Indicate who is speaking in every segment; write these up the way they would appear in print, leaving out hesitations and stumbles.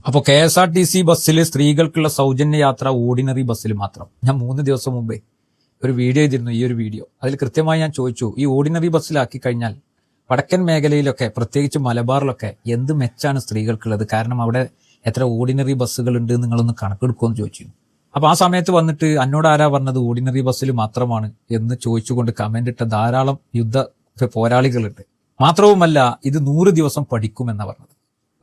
Speaker 1: അപ്പോൾ KSRTC ബസ്സിൽ സ്ത്രീകൾക്കുള്ള സൗജന്യ യാത്ര ഓർഡിനറി ബസ്സിൽ മാത്രം. ഞാൻ 3 ദിവസം മുമ്പേ ഒരു വീഡിയോ ചെയ്തിരുന്നു, ഈ ഒരു വീഡിയോ. അതിൽ കൃത്യമായി ഞാൻ ചോദിച്ചു, ഈ ഓർഡിനറി ബസ്സിലാക്കി കഴിഞ്ഞാൽ വടക്കൻ മേഖലയിലൊക്കെ, പ്രത്യേകിച്ച് മലബാറിലൊക്കെ എന്ത് മെച്ചാണ് സ്ത്രീകൾക്കുള്ളത്? കാരണം അവിടെ എത്ര ഓർഡിനറി ബസ്സുകൾ ഉണ്ട്, നിങ്ങളൊന്ന് കണക്കെടുക്കുമെന്ന് ചോദിച്ചു. അപ്പൊ ആ സമയത്ത് വന്നിട്ട് എന്നോട് ആരാ പറഞ്ഞത് ഓർഡിനറി ബസ്സിൽ മാത്രമാണ് എന്ന് ചോദിച്ചുകൊണ്ട് കമന്റ് ഇട്ട ധാരാളം യുദ്ധ പോരാളികളുണ്ട്. മാത്രവുമല്ല, ഇത് 100 ദിവസം പഠിക്കുമെന്നാണ് പറഞ്ഞത്.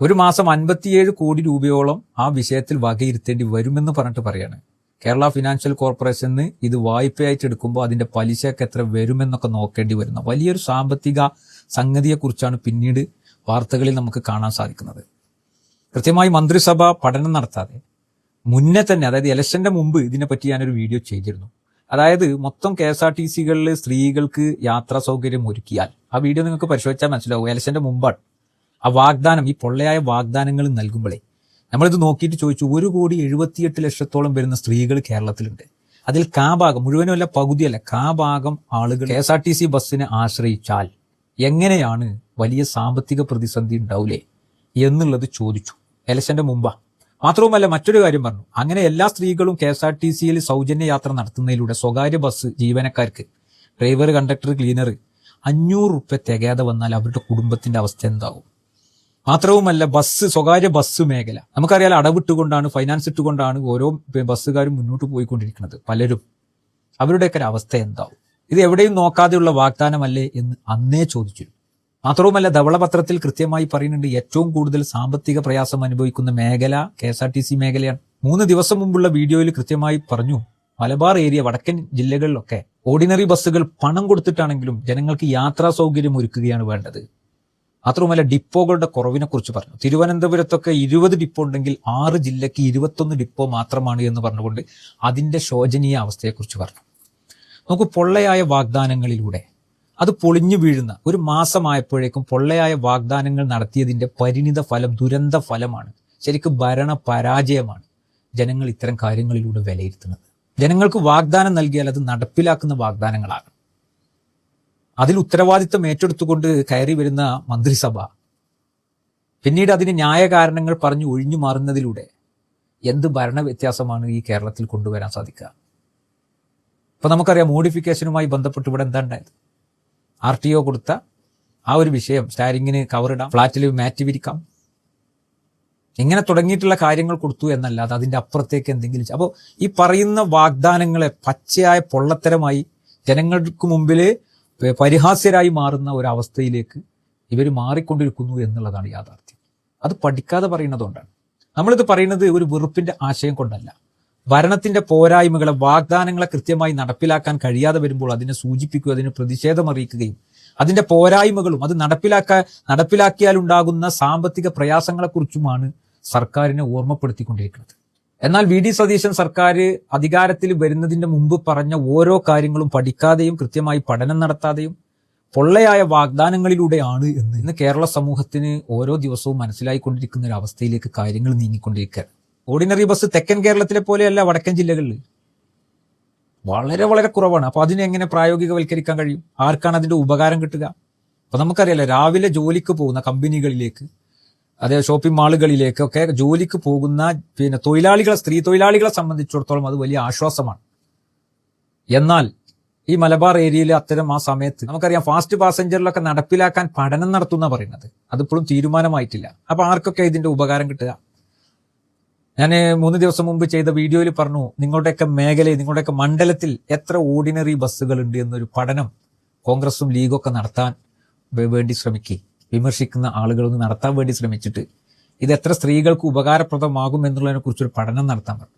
Speaker 1: ഒരു മാസം 57 കോടി രൂപയോളം ആ വിഷയത്തിൽ വകയിരുത്തേണ്ടി വരുമെന്ന് പറഞ്ഞിട്ട് പറയാണ്. കേരള ഫിനാൻഷ്യൽ കോർപ്പറേഷന് ഇത് വായ്പയായിട്ട് എടുക്കുമ്പോൾ അതിന്റെ പലിശയൊക്കെ എത്ര വരുമെന്നൊക്കെ നോക്കേണ്ടി വരുന്ന വലിയൊരു സാമ്പത്തിക സംഗതിയെക്കുറിച്ചാണ് പിന്നീട് വാർത്തകളിൽ നമുക്ക് കാണാൻ സാധിക്കുന്നത്. കൃത്യമായി മന്ത്രിസഭ പഠനം നടത്താതെ മുന്നേ തന്നെ, അതായത് ഇലക്ഷന്റെ മുമ്പ് ഇതിനെപ്പറ്റി ഞാനൊരു വീഡിയോ ചെയ്തിരുന്നു. അതായത് മൊത്തം KSRTCകളിൽ സ്ത്രീകൾക്ക് യാത്രാ സൗകര്യം ഒരുക്കിയാൽ, ആ വീഡിയോ നിങ്ങൾക്ക് പരിശോധിച്ചാൽ മനസ്സിലാവും, ഇലക്ഷന്റെ മുമ്പാണ്. ആ വാഗ്ദാനം, ഈ പൊള്ളയായ വാഗ്ദാനങ്ങൾ നൽകുമ്പോഴേ നമ്മളിത് നോക്കിയിട്ട് ചോദിച്ചു, 1,78,00,000 വരുന്ന സ്ത്രീകൾ കേരളത്തിലുണ്ട്. അതിൽ കാഭാഗം, മുഴുവനുമല്ല, പകുതിയല്ല, കാഭാഗം ആളുകൾ KSRTC ബസ്സിനെ ആശ്രയിച്ചാൽ എങ്ങനെയാണ് വലിയ സാമ്പത്തിക പ്രതിസന്ധി ഉണ്ടാവില്ലേ എന്നുള്ളത് ചോദിച്ചു ഇലക്ഷന്റെ മുമ്പാ. മാത്രവുമല്ല, മറ്റൊരു കാര്യം പറഞ്ഞു, അങ്ങനെ എല്ലാ സ്ത്രീകളും KSRTCയിൽ സൗജന്യ യാത്ര നടത്തുന്നതിലൂടെ സ്വകാര്യ ബസ് ജീവനക്കാർക്ക്, ഡ്രൈവർ, കണ്ടക്ടർ, ക്ലീനർ 500 രൂപ തികയാതെ വന്നാൽ അവരുടെ കുടുംബത്തിന്റെ അവസ്ഥ എന്താവും? മാത്രവുമല്ല, സ്വകാര്യ ബസ് മേഖല നമുക്കറിയാം, അടവിട്ടുകൊണ്ടാണ്, ഫൈനാൻസ് ഇട്ടുകൊണ്ടാണ് ഓരോ ബസ്സുകാരും മുന്നോട്ട് പോയിക്കൊണ്ടിരിക്കുന്നത്. പലരും അവരുടെയൊക്കെ അവസ്ഥ എന്താവും? ഇത് എവിടെയും നോക്കാതെയുള്ള വാഗ്ദാനമല്ലേ എന്ന് അന്നേ ചോദിച്ചു. മാത്രവുമല്ല, ധവളപത്രത്തിൽ കൃത്യമായി പറയുന്നുണ്ട്, ഏറ്റവും കൂടുതൽ സാമ്പത്തിക പ്രയാസം അനുഭവിക്കുന്ന മേഖല KSRTC മേഖലയാണ്. 3 ദിവസം മുമ്പുള്ള വീഡിയോയിൽ കൃത്യമായി പറഞ്ഞു, മലബാർ ഏരിയ, വടക്കൻ ജില്ലകളിലൊക്കെ ഓർഡിനറി ബസ്സുകൾ പണം കൊടുത്തിട്ടാണെങ്കിലും ജനങ്ങൾക്ക് യാത്രാ സൗകര്യം ഒരുക്കുകയാണ് വേണ്ടത്. മാത്രവുമല്ല, ഡിപ്പോകളുടെ കുറവിനെ കുറിച്ച് പറഞ്ഞു. തിരുവനന്തപുരത്തൊക്കെ 20 ഡിപ്പോ ഉണ്ടെങ്കിൽ 6 ജില്ലയ്ക്ക് 21 ഡിപ്പോ മാത്രമാണ് എന്ന് പറഞ്ഞുകൊണ്ട് അതിന്റെ ശോചനീയ അവസ്ഥയെക്കുറിച്ച് പറഞ്ഞു. നമുക്ക് പൊള്ളയായ വാഗ്ദാനങ്ങളിലൂടെ അത് പൊളിഞ്ഞു വീഴുന്ന ഒരു മാസമായപ്പോഴേക്കും പൊള്ളയായ വാഗ്ദാനങ്ങൾ നടത്തിയതിന്റെ പരിണിത ഫലം, ദുരന്ത ഫലമാണ്, ശരിക്കും ഭരണ പരാജയമാണ് ജനങ്ങൾ ഇത്തരം കാര്യങ്ങളിലൂടെ വിലയിരുത്തുന്നത്. ജനങ്ങൾക്ക് വാഗ്ദാനം നൽകിയാൽ അത് നടപ്പിലാക്കുന്ന വാഗ്ദാനങ്ങളാകണം. അതിൽ ഉത്തരവാദിത്തം ഏറ്റെടുത്തുകൊണ്ട് കയറി വരുന്ന മന്ത്രിസഭ പിന്നീട് അതിന് ന്യായ കാരണങ്ങൾ പറഞ്ഞു ഒഴിഞ്ഞു മാറുന്നതിലൂടെ എന്ത് ഭരണ വ്യത്യാസമാണ് ഈ കേരളത്തിൽ കൊണ്ടുവരാൻ സാധിക്കുക? ഇപ്പൊ നമുക്കറിയാം, മോഡിഫിക്കേഷനുമായി ബന്ധപ്പെട്ട് ഇവിടെ എന്താ ഉണ്ടായത്? RTO കൊടുത്ത ആ ഒരു വിഷയം, സ്റ്റാരിങ്ങിന് കവറിടാം, ഫ്ളാറ്റിൽ മാറ്റ് വിരിക്കാം, ഇങ്ങനെ തുടങ്ങിയിട്ടുള്ള കാര്യങ്ങൾ കൊടുത്തു എന്നല്ലാതെ അതിന്റെ അപ്പുറത്തേക്ക് എന്തെങ്കിലും. അപ്പോൾ ഈ പറയുന്ന വാഗ്ദാനങ്ങളെ പച്ചയായ പൊള്ളത്തരമായി ജനങ്ങൾക്ക് മുമ്പിൽ പരിഹാസ്യരായി മാറുന്ന ഒരവസ്ഥയിലേക്ക് ഇവർ മാറിക്കൊണ്ടിരിക്കുന്നു എന്നുള്ളതാണ് യാഥാർത്ഥ്യം. അത് പഠിക്കാതെ പറയുന്നതുകൊണ്ടാണ്. നമ്മളിത് പറയുന്നത് ഒരു വെറുപ്പിന്റെ ആശയം കൊണ്ടല്ല. ഭരണത്തിന്റെ പോരായ്മകളെ, വാഗ്ദാനങ്ങളെ കൃത്യമായി നടപ്പിലാക്കാൻ കഴിയാതെ വരുമ്പോൾ അതിനെ സൂചിപ്പിക്കുകയും അതിന് പ്രതിഷേധമറിയിക്കുകയും അതിന്റെ പോരായ്മകളും അത് നടപ്പിലാക്കിയാൽ ഉണ്ടാകുന്ന സാമ്പത്തിക പ്രയാസങ്ങളെക്കുറിച്ചുമാണ് സർക്കാരിനെ ഓർമ്മപ്പെടുത്തിക്കൊണ്ടിരിക്കുന്നത്. എന്നാൽ VD സതീശൻ സർക്കാർ അധികാരത്തിൽ വരുന്നതിന്റെ മുമ്പ് പറഞ്ഞ ഓരോ കാര്യങ്ങളും പഠിക്കാതെയും കൃത്യമായി പഠനം നടത്താതെയും പൊള്ളയായ വാഗ്ദാനങ്ങളിലൂടെയാണ് എന്ന് ഇന്ന് കേരള സമൂഹത്തിന് ഓരോ ദിവസവും മനസ്സിലായിക്കൊണ്ടിരിക്കുന്ന ഒരു അവസ്ഥയിലേക്ക് കാര്യങ്ങൾ നീങ്ങിക്കൊണ്ടിരിക്കുകയാണ്. ഓർഡിനറി ബസ് തെക്കൻ കേരളത്തിലെ പോലെയല്ല വടക്കൻ ജില്ലകളിൽ, വളരെ വളരെ കുറവാണ്. അപ്പൊ അതിനെങ്ങനെ പ്രായോഗികവൽക്കരിക്കാൻ കഴിയും? ആർക്കാണ് അതിന്റെ ഉപകാരം കിട്ടുക? അപ്പൊ നമുക്കറിയാലോ, രാവിലെ ജോലിക്ക് പോകുന്ന കമ്പനികളിലേക്ക്, അതേ ഷോപ്പിംഗ് മാളുകളിലേക്കൊക്കെ ജോലിക്ക് പോകുന്ന സ്ത്രീ തൊഴിലാളികളെ സംബന്ധിച്ചിടത്തോളം അത് വലിയ ആശ്വാസമാണ്. എന്നാൽ ഈ മലബാർ ഏരിയയിൽ അത്തരം ആ സമയത്ത് നമുക്കറിയാം, ഫാസ്റ്റ് പാസഞ്ചറിലൊക്കെ നടപ്പിലാക്കാൻ പഠനം നടത്തുന്ന പറയുന്നത്, അതിപ്പോഴും തീരുമാനമായിട്ടില്ല. അപ്പൊ ആർക്കൊക്കെ ഇതിന്റെ ഉപകാരം കിട്ടുക? ഞാൻ 3 ദിവസം മുമ്പ് ചെയ്ത വീഡിയോയിൽ പറഞ്ഞു, നിങ്ങളുടെയൊക്കെ മേഖലയിൽ, നിങ്ങളുടെയൊക്കെ മണ്ഡലത്തിൽ എത്ര ഓർഡിനറി ബസ്സുകൾ ഉണ്ട് എന്നൊരു പഠനം കോൺഗ്രസും ലീഗൊക്കെ നടത്താൻ വേണ്ടി ശ്രമിക്കുക. വിമർശിക്കുന്ന ആളുകളൊന്ന് നടത്താൻ വേണ്ടി ശ്രമിച്ചിട്ട് ഇത് എത്ര സ്ത്രീകൾക്ക് ഉപകാരപ്രദമാകും എന്നുള്ളതിനെ കുറിച്ചൊരു പഠനം നടത്താൻ പറഞ്ഞു.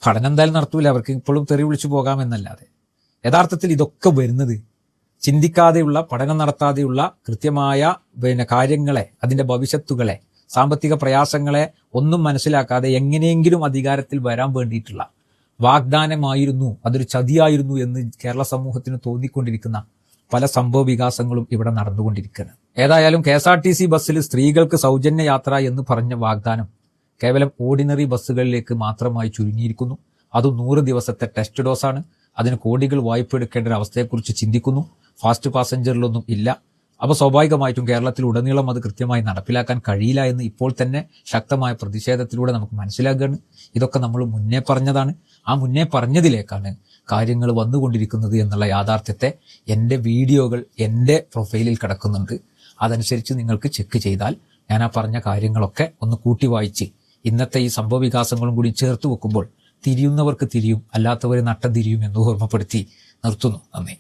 Speaker 1: പഠനം എന്തായാലും നടത്തൂല, അവർക്ക് ഇപ്പോഴും തെറി വിളിച്ചു പോകാമെന്നല്ലാതെ. യഥാർത്ഥത്തിൽ ഇതൊക്കെ വരുന്നത് ചിന്തിക്കാതെയുള്ള, പഠനം നടത്താതെയുള്ള കൃത്യമായ കാര്യങ്ങളെ, അതിന്റെ ഭവിഷ്യത്തുകളെ, സാമ്പത്തിക പ്രയാസങ്ങളെ ഒന്നും മനസ്സിലാക്കാതെ എങ്ങനെയെങ്കിലും അധികാരത്തിൽ വരാൻ വേണ്ടിയിട്ടുള്ള വാഗ്ദാനമായിരുന്നു, അതൊരു ചതിയായിരുന്നു എന്ന് കേരള സമൂഹത്തിന് തോന്നിക്കൊണ്ടിരിക്കുന്ന പല സംഭവ വികാസങ്ങളും ഇവിടെ നടന്നുകൊണ്ടിരിക്കുകയാണ്. ഏതായാലും KSRTC ബസ്സിൽ സ്ത്രീകൾക്ക് സൗജന്യ യാത്ര എന്ന് പറഞ്ഞ വാഗ്ദാനം കേവലം ഓർഡിനറി ബസ്സുകളിലേക്ക് മാത്രമായി ചുരുങ്ങിയിരിക്കുന്നു. അത് 100 ദിവസത്തെ ടെസ്റ്റ് ഡോസാണ്. അതിന് കോടികൾ വായ്പ എടുക്കേണ്ട ഒരു അവസ്ഥയെക്കുറിച്ച് ചിന്തിക്കുന്നു. ഫാസ്റ്റ് പാസഞ്ചറിലൊന്നും ഇല്ല. അപ്പോൾ സ്വാഭാവികമായിട്ടും കേരളത്തിൽ ഉടനീളം അത് കൃത്യമായി നടപ്പിലാക്കാൻ കഴിയില്ല എന്ന് ഇപ്പോൾ തന്നെ ശക്തമായ പ്രതിഷേധത്തിലൂടെ നമുക്ക് മനസ്സിലാക്കുകയാണ്. ഇതൊക്കെ നമ്മൾ മുന്നേ പറഞ്ഞതാണ്. ആ മുന്നേ പറഞ്ഞതിലേക്കാണ് കാര്യങ്ങൾ വന്നുകൊണ്ടിരിക്കുന്നത് എന്നുള്ള യാഥാർത്ഥ്യത്തെ എൻ്റെ വീഡിയോകൾ എൻ്റെ പ്രൊഫൈലിൽ കിടക്കുന്നുണ്ട്. അതനുസരിച്ച് നിങ്ങൾക്ക് ചെക്ക് ചെയ്താൽ ഞാൻ ആ പറഞ്ഞ കാര്യങ്ങളൊക്കെ ഒന്ന് കൂട്ടി വായിച്ച് ഇന്നത്തെ ഈ സംഭവ വികാസങ്ങളും കൂടി ചേർത്ത് വെക്കുമ്പോൾ തിരിയുന്നവർക്ക് തിരിയും, അല്ലാത്തവരെ നട്ടം തിരിയും എന്ന് ഓർമ്മപ്പെടുത്തി നിർത്തുന്നു. നന്ദി.